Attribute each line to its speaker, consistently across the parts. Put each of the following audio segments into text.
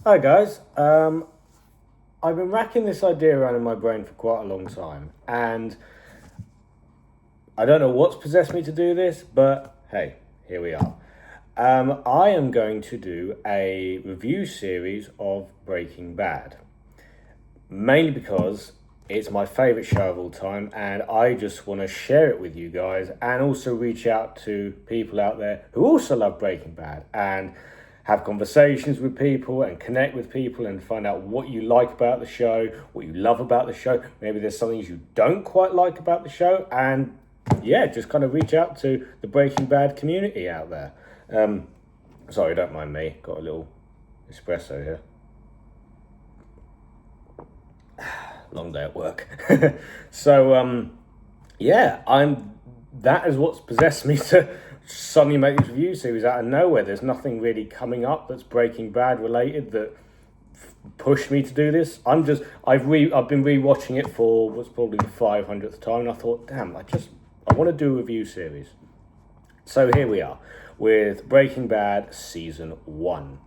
Speaker 1: Hi guys. I've been racking this idea around in my brain for quite a long time, and I don't know what's possessed me to do this, but hey, here we are. I am going to do a review series of Breaking Bad, mainly because it's my favourite show of all time, and I just want to share it with you guys, and also reach out to people out there who also love Breaking Bad, and have conversations with people and connect with people and find out what you like about the show, what you love about the show. Maybe there's some things you don't quite like about the show, and yeah, just kind of reach out to the Breaking Bad community out there. Sorry, don't mind me. Got a little espresso here. Long day at work. So yeah, that is what's possessed me to suddenly make this review series out of nowhere. There's nothing really coming up that's Breaking Bad related that pushed me to do this. I've been rewatching it for what's probably the 500th time, and I thought, damn, I want to do a review series. So here we are with Breaking Bad season 1.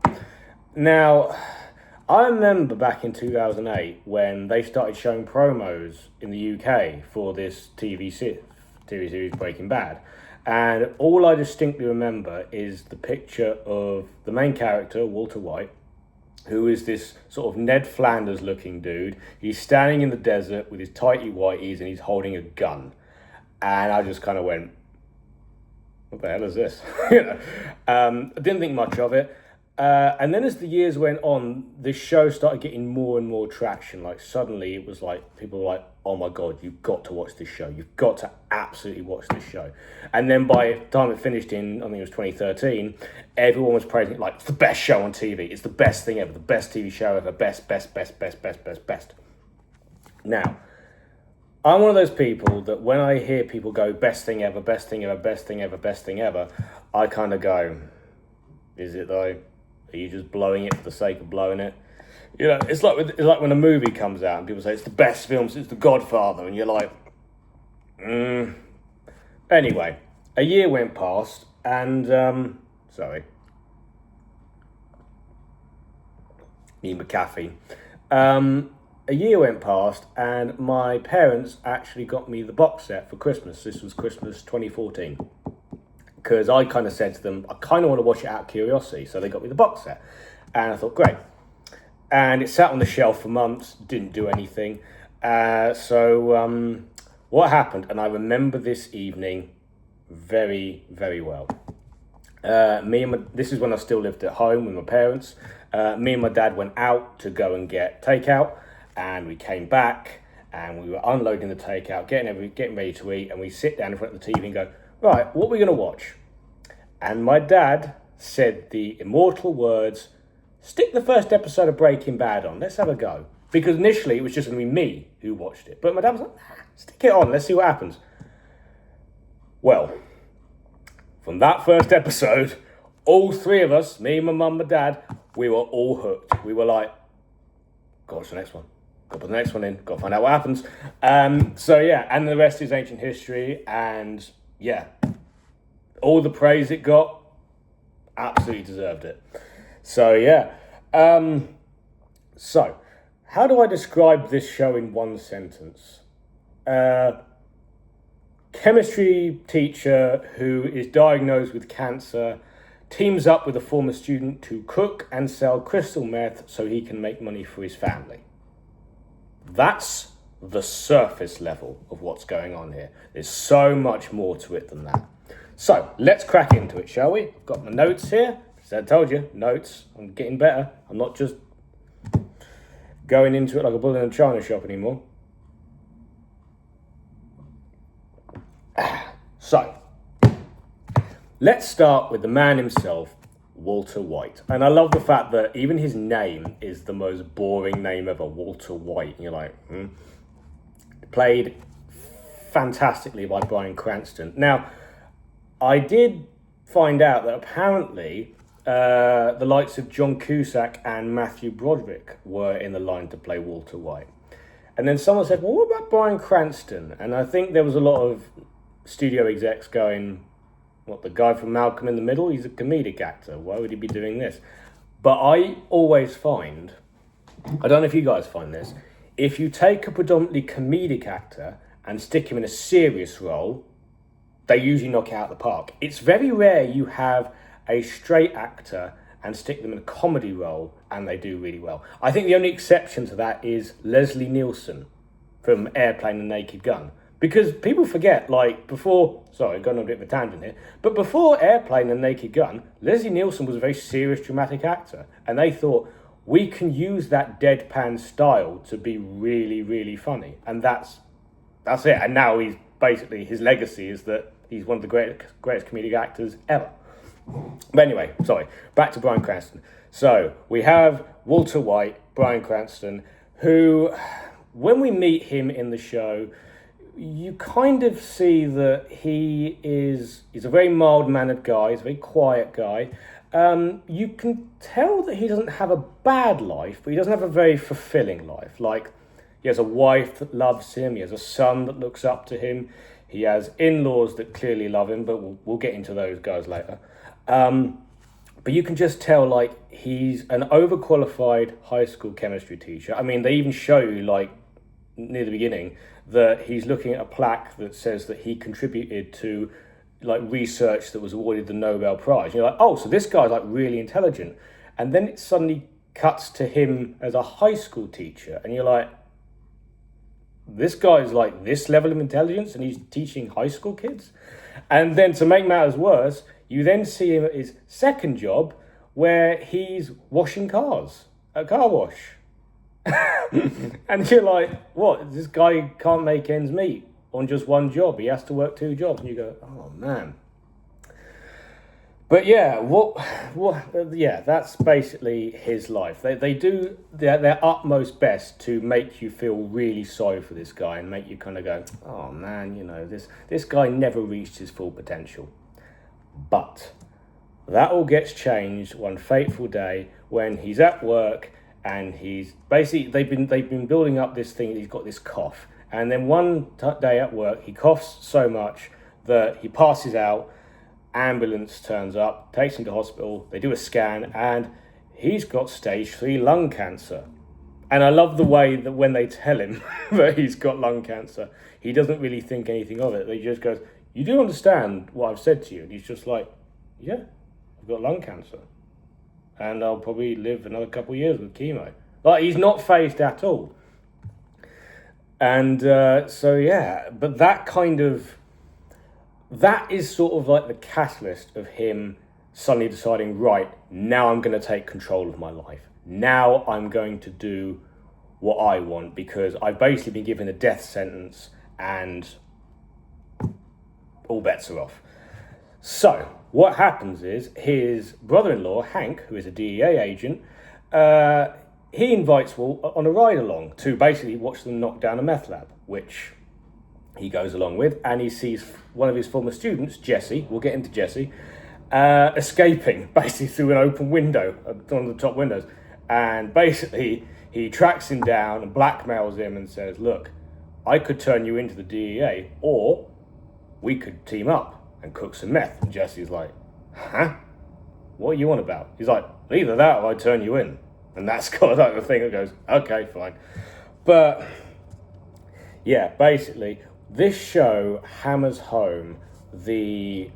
Speaker 1: Now, I remember back in 2008 when they started showing promos in the UK for this TV series Breaking Bad. And all I distinctly remember is the picture of the main character, Walter White, who is this sort of Ned Flanders looking dude. He's standing in the desert with his tighty whities and he's holding a gun. And I just kind of went, what the hell is this? I didn't think much of it. And then as the years went on, this show started getting more and more traction. Like suddenly it was like, people were like, oh my God, you've got to watch this show. You've got to absolutely watch this show. And then by the time it finished in, I think it was 2013, everyone was praising it like, it's the best show on TV. It's the best thing ever. The best TV show ever. Best. Now, I'm one of those people that when I hear people go, best thing ever, best thing ever, best thing ever, best thing ever, I kind of go, is it though? Are you just blowing it for the sake of blowing it? You know, it's like when a movie comes out and people say it's the best film since The Godfather, and you're like, Anyway, a year went past, and me McAfee. A year went past, and my parents actually got me the box set for Christmas. This was Christmas 2014. Because I kind of said to them, I kind of want to watch it out of curiosity. So they got me the box set. And I thought, great. And it sat on the shelf for months, didn't do anything. So what happened, and I remember this evening very, very well. This is when I still lived at home with my parents. Me and my dad went out to go and get takeout. And we came back, and we were unloading the takeout, getting ready to eat. And we sit down in front of the TV and go, right, what are we going to watch? And my dad said the immortal words, stick the first episode of Breaking Bad on, let's have a go. Because initially it was just going to be me who watched it. But my dad was like, stick it on, let's see what happens. Well, from that first episode, all three of us, me, my mum, my dad, we were all hooked. We were like, go watch the next one. Got to put the next one in, got to find out what happens. So yeah, and the rest is ancient history, and yeah, all the praise it got, absolutely deserved it. So yeah, so how do I describe this show in one sentence? Chemistry teacher who is diagnosed with cancer teams up with a former student to cook and sell crystal meth so he can make money for his family. That's the surface level of what's going on here. There's so much more to it than that. So let's crack into it, shall we? I've got my notes here. As I told you, notes. I'm getting better. I'm not just going into it like a bull in a china shop anymore. So let's start with the man himself, Walter White. And I love the fact that even his name is the most boring name ever, Walter White. And you're like, Played fantastically by Bryan Cranston. Now, I did find out that apparently the likes of John Cusack and Matthew Broderick were in the line to play Walter White. And then someone said, well, what about Bryan Cranston? And I think there was a lot of studio execs going, what, the guy from Malcolm in the Middle? He's a comedic actor. Why would he be doing this? But I always find, I don't know if you guys find this, if you take a predominantly comedic actor and stick him in a serious role, they usually knock it out of the park. It's very rare you have a straight actor and stick them in a comedy role and they do really well. I think the only exception to that is Leslie Nielsen from Airplane and Naked Gun. Because people forget, like, before, sorry, I've gone on a bit of a tangent here, but before Airplane and Naked Gun, Leslie Nielsen was a very serious, dramatic actor. And they thought, we can use that deadpan style to be really, really funny. And that's it. And now he's basically, his legacy is that he's one of the greatest comedic actors ever. But anyway, sorry, back to Bryan Cranston. So we have Walter White, Bryan Cranston, who, when we meet him in the show, you kind of see that he's a very mild-mannered guy, he's a very quiet guy. You can tell that he doesn't have a bad life, but he doesn't have a very fulfilling life. Like, he has a wife that loves him, he has a son that looks up to him, he has in-laws that clearly love him, but we'll get into those guys later. But you can just tell, like, he's an overqualified high school chemistry teacher. I mean, they even show you, like, near the beginning, that he's looking at a plaque that says that he contributed to, like, research that was awarded the Nobel Prize. You're like, oh, so this guy's, like, really intelligent. And then it suddenly cuts to him as a high school teacher, and you're like, this guy's, like, this level of intelligence, and he's teaching high school kids? And then, to make matters worse, you then see him at his second job, where he's washing cars at a car wash. And you're like, what? This guy can't make ends meet on just one job. He has to work two jobs. And you go, oh, man. But yeah, yeah, that's basically his life. They do their utmost best to make you feel really sorry for this guy and make you kind of go, oh, man, you know, this guy never reached his full potential. But that all gets changed one fateful day when he's at work and he's basically, they've been building up this thing. He's got this cough, and then one day at work he coughs so much that he passes out. Ambulance turns up, takes him to hospital. They do a scan, and he's got stage 3 lung cancer. And I love the way that when they tell him that he's got lung cancer, he doesn't really think anything of it. They just goes, you do understand what I've said to you? And he's just like, yeah, I've got lung cancer. And I'll probably live another couple of years with chemo. Like, he's not phased at all. And so, yeah, but that is sort of like the catalyst of him suddenly deciding, right, now I'm going to take control of my life. Now I'm going to do what I want, because I've basically been given a death sentence and all bets are off. So what happens is his brother-in-law, Hank, who is a DEA agent, he invites Walt on a ride along to basically watch them knock down a meth lab, which he goes along with, and he sees one of his former students, Jesse, we'll get into Jesse, escaping basically through an open window, one of the top windows. And basically he tracks him down and blackmails him and says, look, I could turn you into the DEA, or we could team up and cook some meth. And Jesse's like, huh? What are you on about? He's like, either that or I turn you in. And that's kind of like the thing that goes, okay, fine. But yeah, basically, this show hammers home the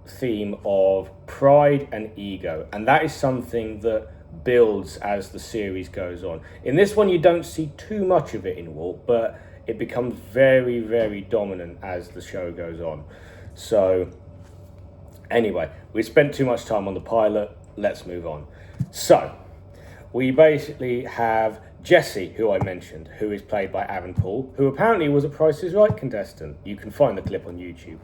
Speaker 1: theme of pride and ego. And that is something that builds as the series goes on. In this one, you don't see too much of it in Walt, but it becomes very, very dominant as the show goes on. So anyway, we spent too much time on the pilot. Let's move on. So we basically have Jesse, who I mentioned, who is played by Aaron Paul, who apparently was a Price is Right contestant. You can find the clip on YouTube.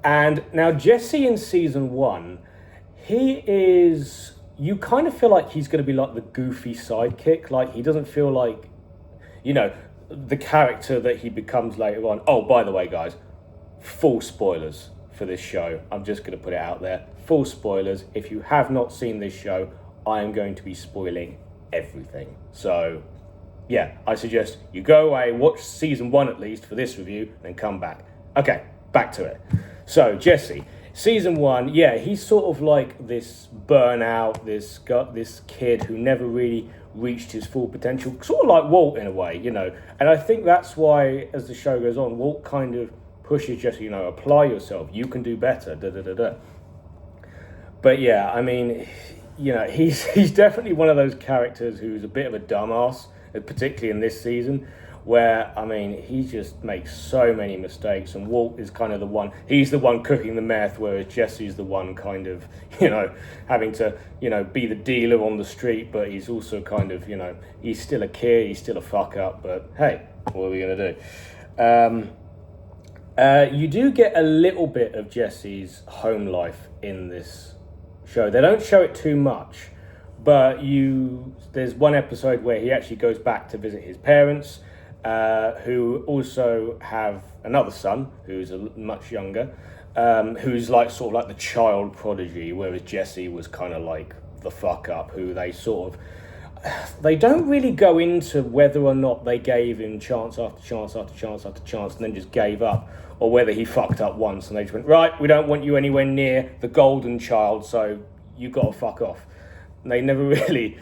Speaker 1: And now Jesse in season 1, he is, you kind of feel like he's going to be like the goofy sidekick. Like, he doesn't feel like, you know, the character that he becomes later on. Oh, by the way, guys, full spoilers for this show. I'm just going to put it out there. Full spoilers. If you have not seen this show, I am going to be spoiling everything. So yeah, I suggest you go away, watch season 1 at least for this review, and come back. Okay, back to it. So Jesse. season 1, yeah, he's sort of like this burnout, this kid who never really reached his full potential, sort of like Walt in a way, you know. And I think that's why, as the show goes on, Walt kind of pushes Jesse, you know, apply yourself, you can do better, da da da da. But yeah, I mean, you know, he's definitely one of those characters who's a bit of a dumbass, particularly in this season, where, I mean, he just makes so many mistakes, and Walt is kind of the one, he's the one cooking the meth, whereas Jesse's the one kind of, you know, having to, you know, be the dealer on the street, but he's also kind of, you know, he's still a kid, he's still a fuck up, but hey, what are we going to do? You do get a little bit of Jesse's home life in this show. They don't show it too much, but there's one episode where he actually goes back to visit his parents, who also have another son who's much younger, who's like sort of like the child prodigy, whereas Jesse was kind of like the fuck up, who they don't really go into whether or not they gave him chance after chance after chance after chance and then just gave up, or whether he fucked up once and they just went, right, we don't want you anywhere near the golden child, so you got to fuck off. And they never really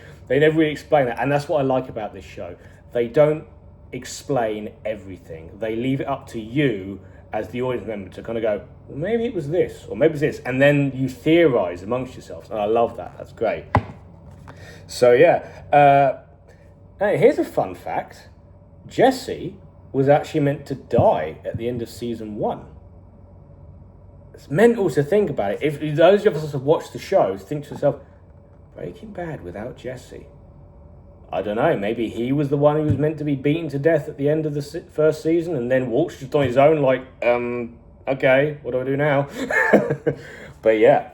Speaker 1: explain that, and that's what I like about this show. They don't explain everything. They leave it up to you as the audience member to kind of go, well, maybe it was this, or maybe it's this, and then you theorize amongst yourselves, and I love that. That's great. So yeah, here's a fun fact. Jesse was actually meant to die at the end of season 1. It's mental to think about it. If those of us who have watched the show think to yourself, Breaking Bad without Jesse, I don't know, maybe he was the one who was meant to be beaten to death at the end of the first season, and then Walt's just on his own like, okay, what do I do now? But yeah,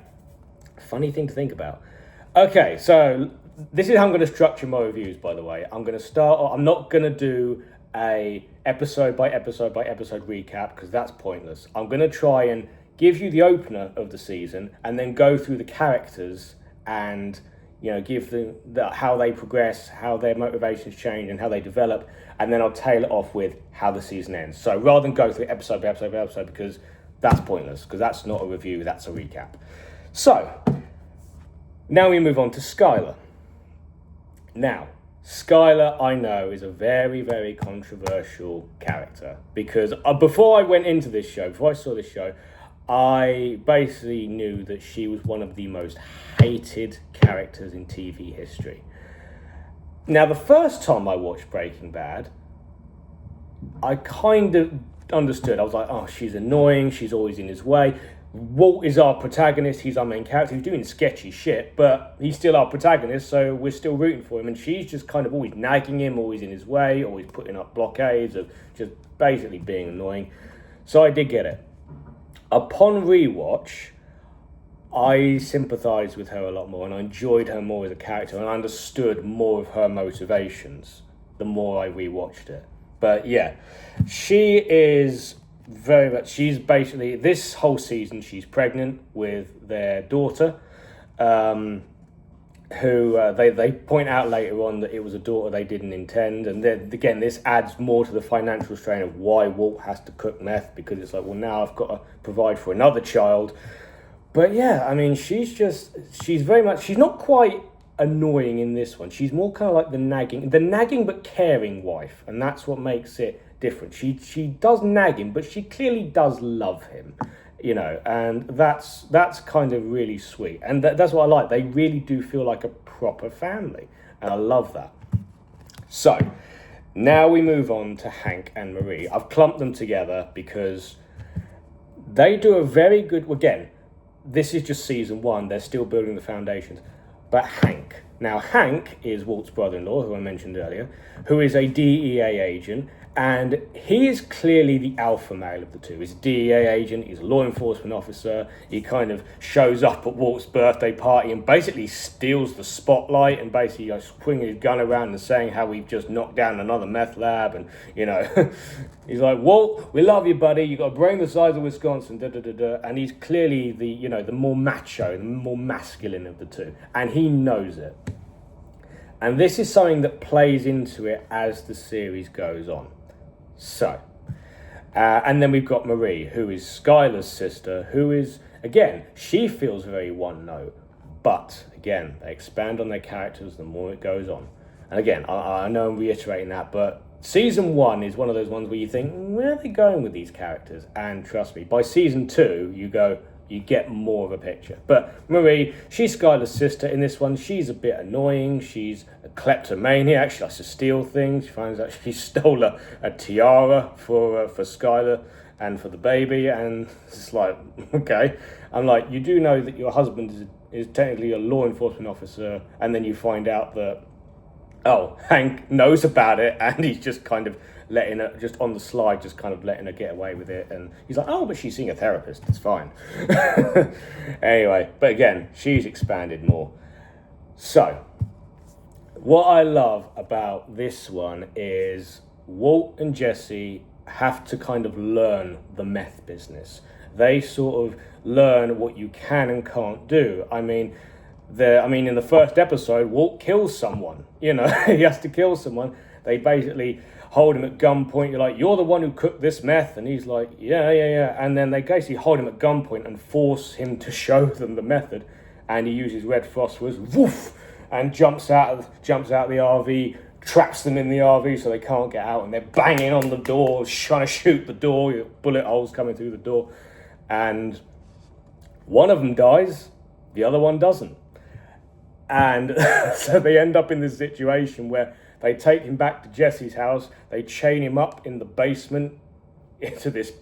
Speaker 1: funny thing to think about. Okay, so this is how I'm going to structure my reviews, by the way. I'm not going to do a episode by episode by episode recap, because that's pointless. I'm going to try and give you the opener of the season and then go through the characters and, you know, give the how they progress, how their motivations change and how they develop, and then I'll tail it off with how the season ends. So rather than go through episode by episode by episode, because that's pointless, because that's not a review, that's a recap. So now we move on to Skyler. Now, Skyler, I know, is a very, very controversial character, because before I went into this show, before I saw this show, I basically knew that she was one of the most hated characters in TV history. Now, the first time I watched Breaking Bad, I kind of understood. I was like, oh, she's annoying, she's always in his way. Walt is our protagonist, he's our main character, he's doing sketchy shit, but he's still our protagonist, so we're still rooting for him, and she's just kind of always nagging him, always in his way, always putting up blockades of just basically being annoying. So I did get it. Upon rewatch, I sympathised with her a lot more, and I enjoyed her more as a character, and I understood more of her motivations the more I rewatched it. But yeah, she is very much, she's basically, this whole season, she's pregnant with their daughter, who they point out later on that it was a daughter they didn't intend, and then again this adds more to the financial strain of why Walt has to cook meth, because it's like, well, now I've got to provide for another child. But yeah, I mean, she's very much, she's not quite annoying in this one. She's more kind of like the nagging but caring wife, and that's what makes it different. She does nag him, but she clearly does love him, you know, and that's kind of really sweet, and that's what I like. They really do feel like a proper family, and I love that. So now we move on to Hank and Marie. I've clumped them together because they do a very good, again, this is just season 1, they're still building the foundations. But Hank is Walt's brother-in-law, who I mentioned earlier, who is a DEA agent, and he is clearly the alpha male of the two. He's a DEA agent, he's a law enforcement officer, he kind of shows up at Walt's birthday party and basically steals the spotlight, and basically swinging his gun around and saying how we've just knocked down another meth lab, and, you know, he's like, Walt, we love you, buddy, you got a brain the size of Wisconsin, and he's clearly the, you know, the more macho, the more masculine of the two, and he knows it. And this is something that plays into it as the series goes on. So, And then we've got Marie, who is Skylar's sister, who is, again, she feels very one note. But, again, they expand on their characters the more it goes on. And again, I know I'm reiterating that, but season 1 is one of those ones where you think, where are they going with these characters? And trust me, by season 2, you get more of a picture. But Marie, she's Skylar's sister. In this one, she's a bit annoying. She's a kleptomaniac. She likes to steal things. She finds out she stole a tiara for Skylar and for the baby. And it's like, okay. I'm like, you do know that your husband is technically a law enforcement officer, and then you find out that, oh, Hank knows about it, and he's just kind of letting her, just on the slide, just kind of letting her get away with it. And he's like, oh, but she's seeing a therapist, it's fine. Anyway, but again, she's expanded more. So, what I love about this one is Walt and Jesse have to kind of learn the meth business. They sort of learn what you can and can't do. I mean, in the first episode, Walt kills someone. You know, he has to kill someone. They basically hold him at gunpoint. You're like, you're the one who cooked this meth. And he's like, yeah. And then they basically hold him at gunpoint and force him to show them the method. And he uses red phosphorus, woof, and jumps out of the RV, traps them in the RV so they can't get out. And they're banging on the door, trying to shoot the door, bullet holes coming through the door. And one of them dies, the other one doesn't. And so they end up in this situation where they take him back to Jesse's house, they chain him up in the basement into this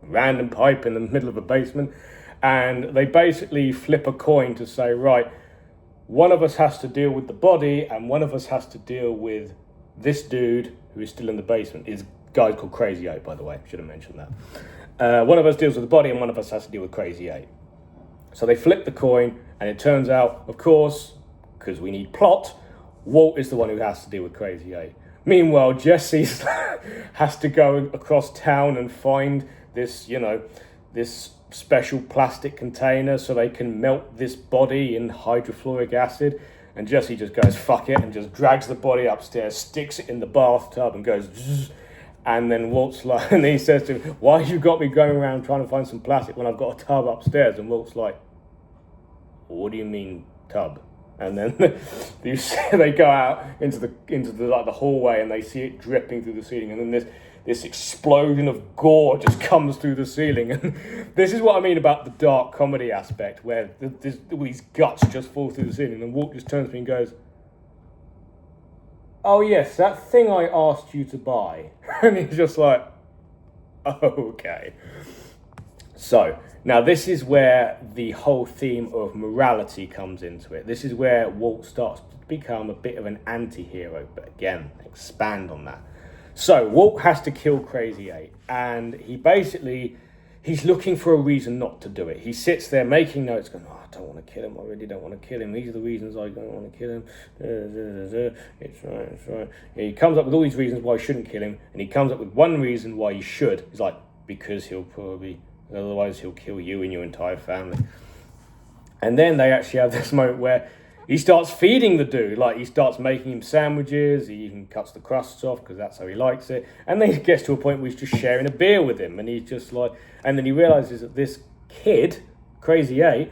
Speaker 1: random pipe in the middle of a basement, and they basically flip a coin to say, right, one of us has to deal with the body and one of us has to deal with this dude who is still in the basement. His guy's called Crazy 8, by the way, should have mentioned that. One of us deals with the body and one of us has to deal with Crazy 8. So they flip the coin, and it turns out, of course, because we need plot, Walt is the one who has to deal with Crazy 8. Meanwhile, Jesse has to go across town and find this, this special plastic container so they can melt this body in hydrofluoric acid. And Jesse just goes, fuck it, and just drags the body upstairs, sticks it in the bathtub and goes, zzz. And then Walt's like, and he says to him, why you got me going around trying to find some plastic when I've got a tub upstairs? And Walt's like, what do you mean tub? And then they go out into the hallway and they see it dripping through the ceiling, and then this explosion of gore just comes through the ceiling. And this is what I mean about the dark comedy aspect, where all these guts just fall through the ceiling, and Walt just turns to me and goes, oh yes, that thing I asked you to buy. And he's just like, oh, okay. So, now this is where the whole theme of morality comes into it. This is where Walt starts to become a bit of an anti-hero, but again, expand on that. So, Walt has to kill Crazy 8, and he's looking for a reason not to do it. He sits there making notes, going, oh, I don't want to kill him, I really don't want to kill him. These are the reasons I don't want to kill him. It's right. He comes up with all these reasons why I shouldn't kill him, and he comes up with one reason why you should. He's like, because otherwise he'll kill you and your entire family. And then they actually have this moment where he starts feeding the dude. Like, he starts making him sandwiches, he even cuts the crusts off because that's how he likes it. And then he gets to a point where he's just sharing a beer with him, and he's just like, and then he realizes that this kid, Crazy 8,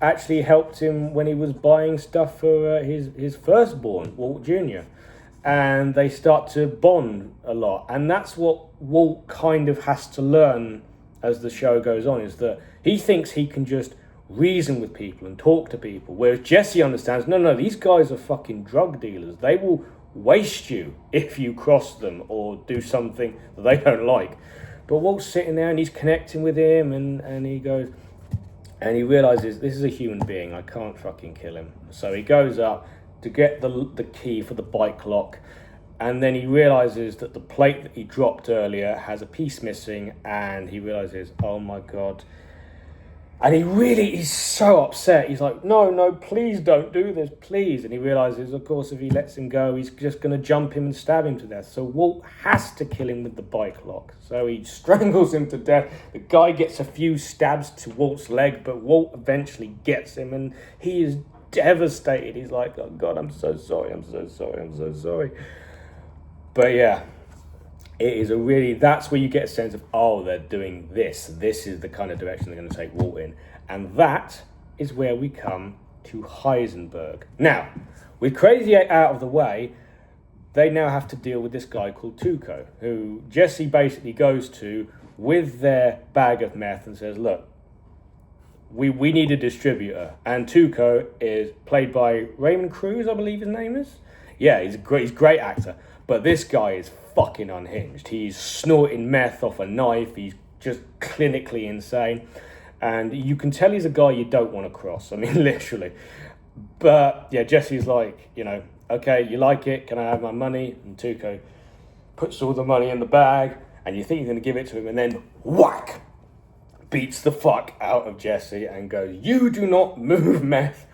Speaker 1: actually helped him when he was buying stuff for his firstborn, Walt Jr. And they start to bond a lot. And that's what Walt kind of has to learn as the show goes on, is that he thinks he can just reason with people and talk to people, whereas Jesse understands, no, these guys are fucking drug dealers. They will waste you if you cross them or do something that they don't like. But Walt's sitting there and he's connecting with him, and he goes, and he realizes this is a human being, I can't fucking kill him. So he goes up to get the key for the bike lock, and then he realizes that the plate that he dropped earlier has a piece missing, and he realizes, oh my God. And he's so upset. He's like, no, please don't do this, please. And he realizes, of course, if he lets him go, he's just going to jump him and stab him to death. So Walt has to kill him with the bike lock. So he strangles him to death. The guy gets a few stabs to Walt's leg, but Walt eventually gets him, and he is devastated. He's like, oh God, I'm so sorry. But yeah, it is a really, that's where you get a sense of, oh, they're doing this. This is the kind of direction they're going to take Walt in. And that is where we come to Heisenberg. Now, with Crazy 8 out of the way, they now have to deal with this guy called Tuco, who Jesse basically goes to with their bag of meth and says, look, we need a distributor. And Tuco is played by Raymond Cruz, I believe his name is. Yeah, he's a great actor. But this guy is fucking unhinged. He's snorting meth off a knife. He's just clinically insane. And you can tell he's a guy you don't want to cross. I mean, literally. But, yeah, Jesse's like, you know, okay, you like it? Can I have my money? And Tuco puts all the money in the bag. And you think you're going to give it to him. And then, whack! Beats the fuck out of Jesse and goes, you do not move meth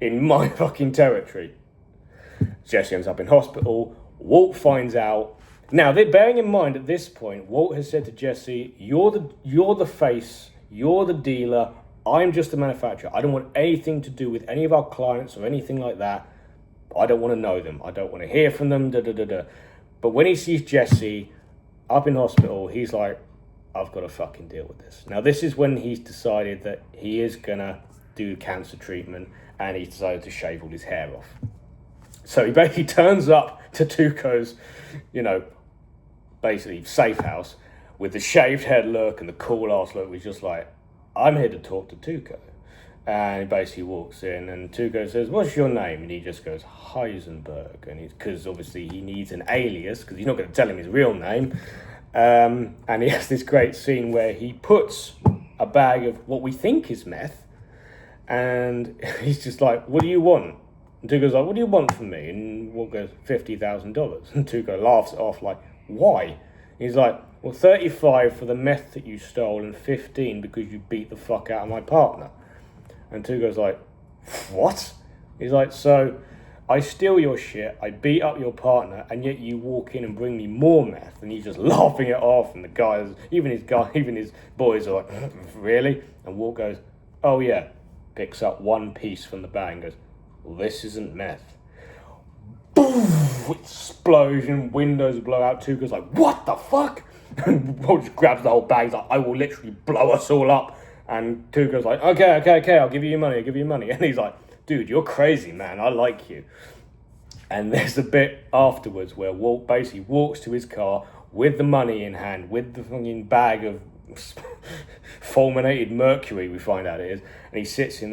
Speaker 1: in my fucking territory. Jesse ends up in hospital. Walt finds out. Now, bearing in mind at this point, Walt has said to Jesse, you're the face, you're the dealer, I'm just the manufacturer. I don't want anything to do with any of our clients or anything like that. I don't want to know them. I don't want to hear from them, But when he sees Jesse up in hospital, he's like, I've got to fucking deal with this. Now, this is when he's decided that he is going to do cancer treatment, and he's decided to shave all his hair off. So he basically turns up to Tuco's, you know, basically safe house with the shaved head look and the cool ass look. He's just like, I'm here to talk to Tuco. And he basically walks in and Tuco says, what's your name? And he just goes, Heisenberg. And because obviously he needs an alias, because he's not going to tell him his real name. And he has this great scene where he puts a bag of what we think is meth, and he's just like, what do you want? And Tuco's like, what do you want from me? And Walt goes, $50,000. And Tuco laughs it off like, why? He's like, well, 35 for the meth that you stole and 15 because you beat the fuck out of my partner. And Tuco's like, what? He's like, so I steal your shit, I beat up your partner, and yet you walk in and bring me more meth. And he's just laughing it off, and the guys, even his boys are like, really? And Walt goes, oh yeah. Picks up one piece from the bag and goes, well, this isn't meth. Boom! Explosion, windows blow out. Tuco's like, what the fuck? And Walt just grabs the whole bag. He's like, I will literally blow us all up. And Tuco's like, okay, I'll give you your money. And he's like, dude, you're crazy, man. I like you. And there's a bit afterwards where Walt basically walks to his car with the money in hand, with the fucking bag of fulminated mercury, we find out it is. And he sits in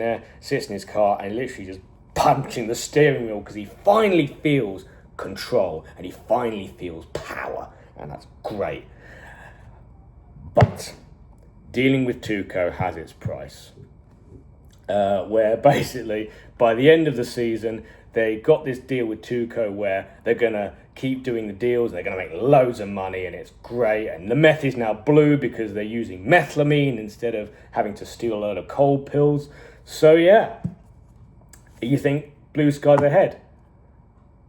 Speaker 1: his car and literally just punching the steering wheel because he finally feels control and he finally feels power. And that's great. But dealing with Tuco has its price. Where basically by the end of the season they got this deal with Tuco where they're gonna keep doing the deals, they're gonna make loads of money, and it's great. And the meth is now blue because they're using methylamine instead of having to steal a load of cold pills. So yeah, you think blue skies ahead.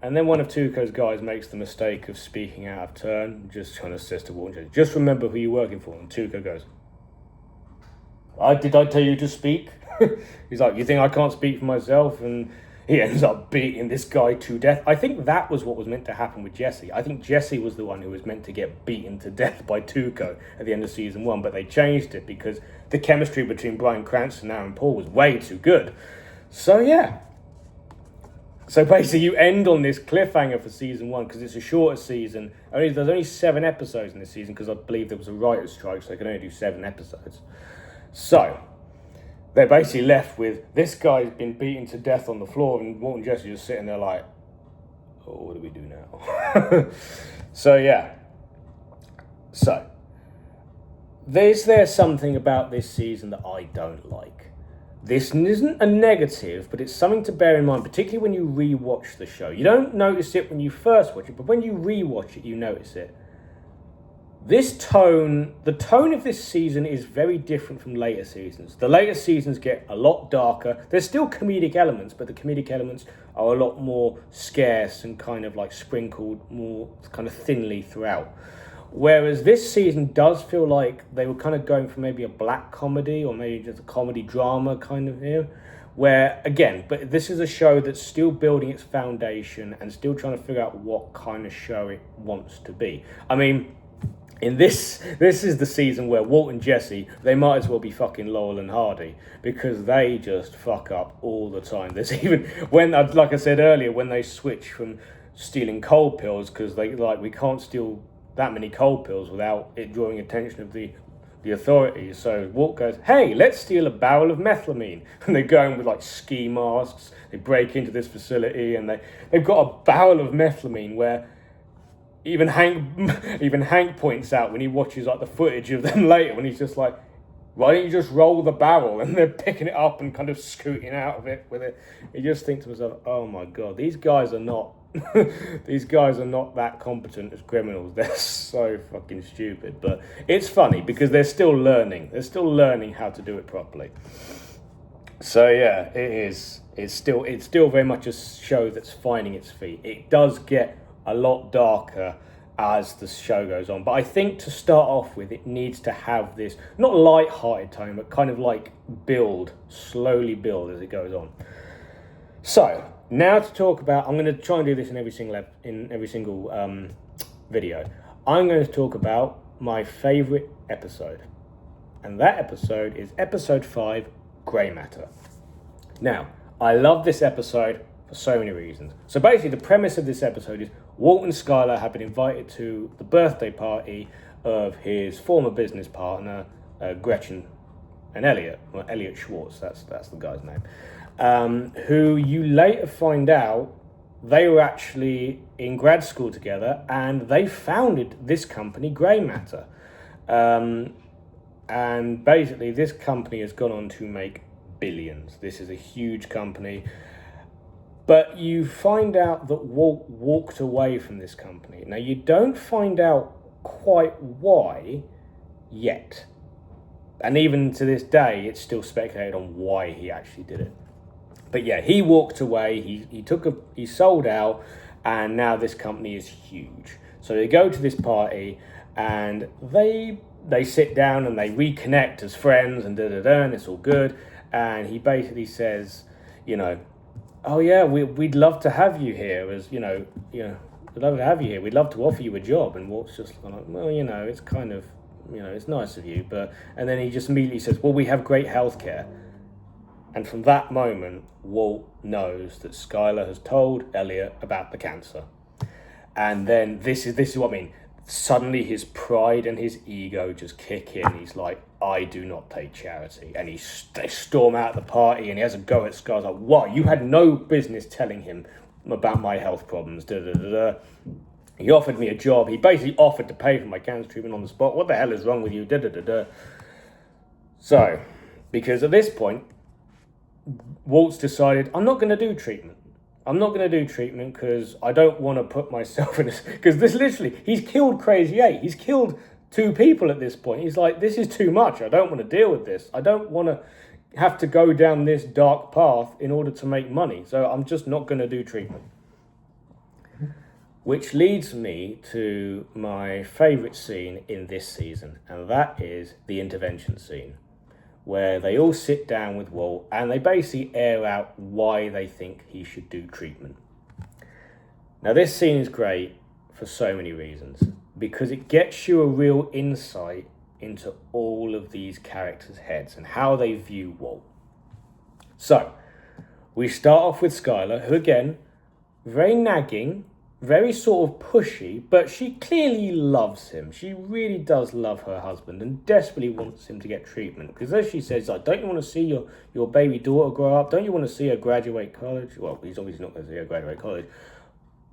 Speaker 1: And then one of Tuco's guys makes the mistake of speaking out of turn, just kind of says to Walt, just remember who you're working for. And Tuco goes, did I tell you to speak? He's like, you think I can't speak for myself? And he ends up beating this guy to death. I think that was what was meant to happen with Jesse. I think Jesse was the one who was meant to get beaten to death by Tuco at the end of season 1, but they changed it because the chemistry between Bryan Cranston and Aaron Paul was way too good. So yeah. So basically you end on this cliffhanger for season 1 because it's a shorter season. There's only 7 episodes in this season because I believe there was a writer's strike, so they can only do 7 episodes. So they're basically left with this guy's been beaten to death on the floor, and Walt and Jesse just sitting there like, oh, what do we do now? So yeah. So is there something about this season that I don't like? This isn't a negative, but it's something to bear in mind, particularly when you rewatch the show. You don't notice it when you first watch it, but when you rewatch it, you notice it. The tone of this season is very different from later seasons. The later seasons get a lot darker. There's still comedic elements, but the comedic elements are a lot more scarce and kind of like sprinkled more kind of thinly throughout. Whereas this season does feel like they were kind of going for maybe a black comedy or maybe just a comedy drama kind of here, where, again, but this is a show that's still building its foundation and still trying to figure out what kind of show it wants to be. I mean, in this is the season where Walt and Jesse, they might as well be fucking Laurel and Hardy, because they just fuck up all the time. There's even, when, like I said earlier, when they switch from stealing cold pills, because they, like, we can't steal that many cold pills without it drawing attention of the authorities. So Walt goes, hey, let's steal a barrel of methylamine. And they go in with like ski masks, they break into this facility, and they've got a barrel of methylamine where even Hank points out when he watches like the footage of them later, when he's just like, why don't you just roll the barrel? And they're picking it up and kind of scooting out of it with it. You just think to myself, oh my God, these guys are not that competent as criminals. They're so fucking stupid. But it's funny because they're still learning. They're still learning how to do it properly. So yeah, it is. It's still very much a show that's finding its feet. It does get a lot darker as the show goes on, but I think to start off with, it needs to have this not light-hearted tone, but kind of like slowly build as it goes on. So now to talk about, I'm going to try and do this in every single video. I'm going to talk about my favorite episode, and that episode is episode 5, Grey Matter. Now, I love this episode for so many reasons. So basically, the premise of this episode is Walt and Skyler have been invited to the birthday party of his former business partner, Gretchen and Elliot. Well, Elliot Schwartz, that's the guy's name. Who you later find out they were actually in grad school together, and they founded this company, Grey Matter. And basically, this company has gone on to make billions. This is a huge company. But you find out that Walt walked away from this company. Now, you don't find out quite why yet. And even to this day, it's still speculated on why he actually did it. But yeah, he walked away, he sold out, and now this company is huge. So they go to this party, and they sit down and they reconnect as friends, and and it's all good. And he basically says, oh yeah, we'd love to have you here, we'd love to have you here. We'd love to offer you a job. And Walt's just like, well, it's kind of, it's nice of you, but, and then he just immediately says, well, we have great healthcare. And from that moment, Walt knows that Skyler has told Elliot about the cancer. And then this is what I mean. Suddenly his pride and his ego just kick in. He's like, I do not take charity. And they storm out of the party, and he has a go at Skyler. Like, what? You had no business telling him about my health problems. He offered me a job. He basically offered to pay for my cancer treatment on the spot. What the hell is wrong with you? So, because at this point, Walt's decided, I'm not going to do treatment. I'm not going to do treatment because I don't want to put myself in this. Because this literally, he's killed Crazy 8. He's killed 2 people at this point. He's like, this is too much. I don't want to deal with this. I don't want to have to go down this dark path in order to make money. So I'm just not going to do treatment. Which leads me to my favourite scene in this season. And that is the intervention scene, where they all sit down with Walt and they basically air out why they think he should do treatment. Now, this scene is great for so many reasons, because it gets you a real insight into all of these characters' heads and how they view Walt. So, we start off with Skyler, who again, very nagging, very sort of pushy, but she clearly loves him. She really does love her husband and desperately wants him to get treatment. Because as she says, like, don't you want to see your baby daughter grow up? Don't you want to see her graduate college? Well, he's obviously not going to see her graduate college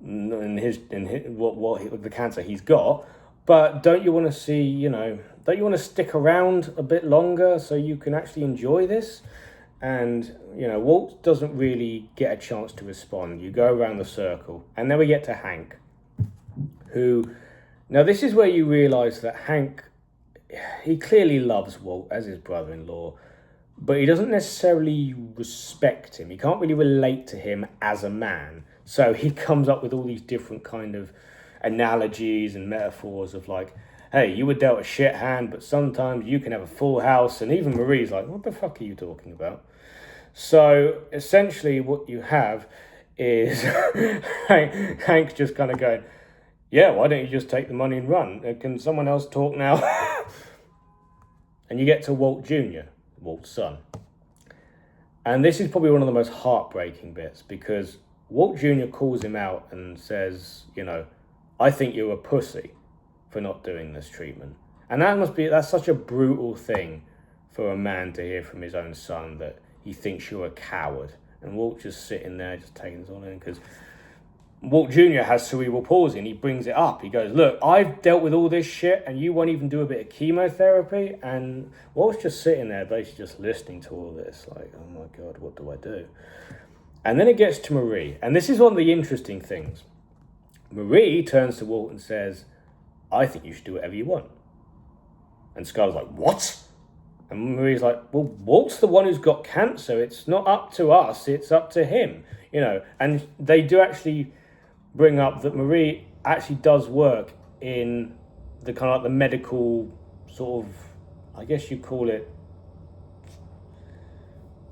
Speaker 1: in the cancer he's got. But don't you want to see, don't you want to stick around a bit longer so you can actually enjoy this? And, Walt doesn't really get a chance to respond. You go around the circle. And then we get to Hank, who... Now, this is where you realise that Hank, he clearly loves Walt as his brother-in-law, but he doesn't necessarily respect him. He can't really relate to him as a man. So he comes up with all these different kind of analogies and metaphors of like, hey, you were dealt a shit hand, but sometimes you can have a full house. And even Marie's like, what the fuck are you talking about? So essentially what you have is Hank just kind of going, yeah, why don't you just take the money and run? Can someone else talk now? And you get to Walt Jr., Walt's son. And this is probably one of the most heartbreaking bits, because Walt Jr. calls him out and says, you know, I think you're a pussy for not doing this treatment. And that's such a brutal thing for a man to hear from his own son, that he thinks you're a coward. And Walt just sitting there, just taking this all in, because Walt Jr. has cerebral palsy, and he brings it up. He goes, look, I've dealt with all this shit, and you won't even do a bit of chemotherapy? And Walt's just sitting there, basically just listening to all this, like, oh my God, what do I do? And then it gets to Marie, and this is one of the interesting things. Marie turns to Walt and says, I think you should do whatever you want. And Skyler's like, what? And Marie's like, well, Walt's the one who's got cancer. It's not up to us. It's up to him, you know. And they do actually bring up that Marie actually does work in the kind of like the medical sort of, I guess you call it,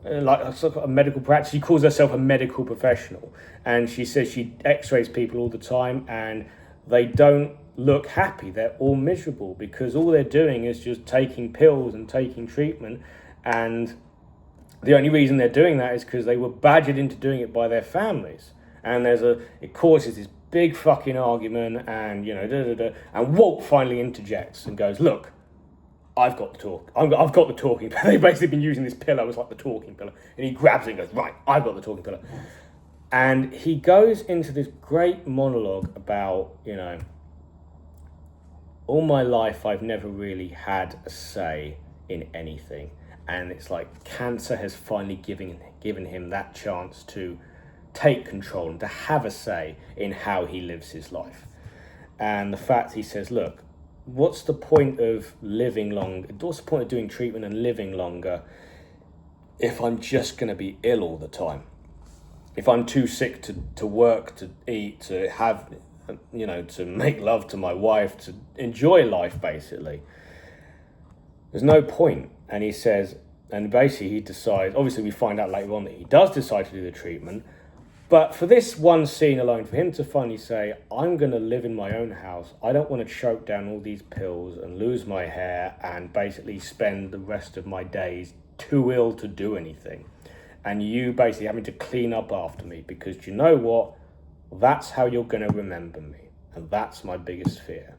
Speaker 1: like a medical practice. She calls herself a medical professional. And she says she x-rays people all the time, and they don't look happy. They're all miserable, because all they're doing is just taking pills and taking treatment, and the only reason they're doing that is because they were badgered into doing it by their families. And it causes this big fucking argument, and you know, and Walt finally interjects and goes, look, I've got the talk. I've got the talking pillow. They've basically been using this pillow as like the talking pillow, and he grabs it and goes, right, I've got the talking pillow. And he goes into this great monologue about, you know, all my life I've never really had a say in anything. And it's like cancer has finally given him that chance to take control and to have a say in how he lives his life. And the fact he says, look, what's the point of living long? What's the point of doing treatment and living longer if I'm just going to be ill all the time? If I'm too sick to work, to eat, to have, you know, to make love to my wife, to enjoy life, basically, there's no point. And he says, and basically he decides, obviously we find out later on that he does decide to do the treatment, but for this one scene alone, for him to finally say, I'm going to live in my own house, I don't want to choke down all these pills and lose my hair and basically spend the rest of my days too ill to do anything, and you basically having to clean up after me, because you know what? That's how you're going to remember me. And that's my biggest fear.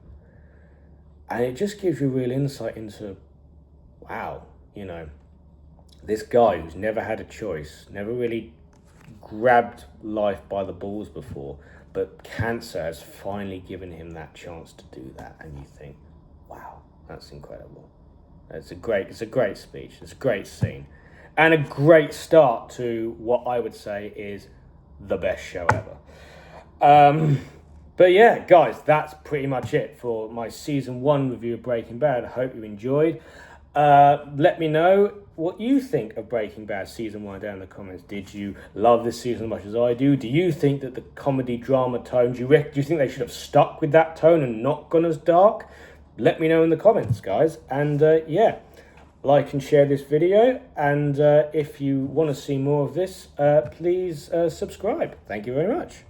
Speaker 1: And it just gives you real insight into, wow, you know, this guy who's never had a choice, never really grabbed life by the balls before, but cancer has finally given him that chance to do that. And you think, wow, that's incredible. It's a great speech. It's a great scene. And a great start to what I would say is the best show ever. But yeah, guys, that's pretty much it for my season 1 review of Breaking Bad. I hope you enjoyed. Let me know what you think of Breaking Bad season 1 down in the comments. Did you love this season as much as I do? Do you think that the comedy drama tone, do you think they should have stuck with that tone and not gone as dark? Let me know in the comments, guys. And yeah, like and share this video. And if you want to see more of this, please subscribe. Thank you very much.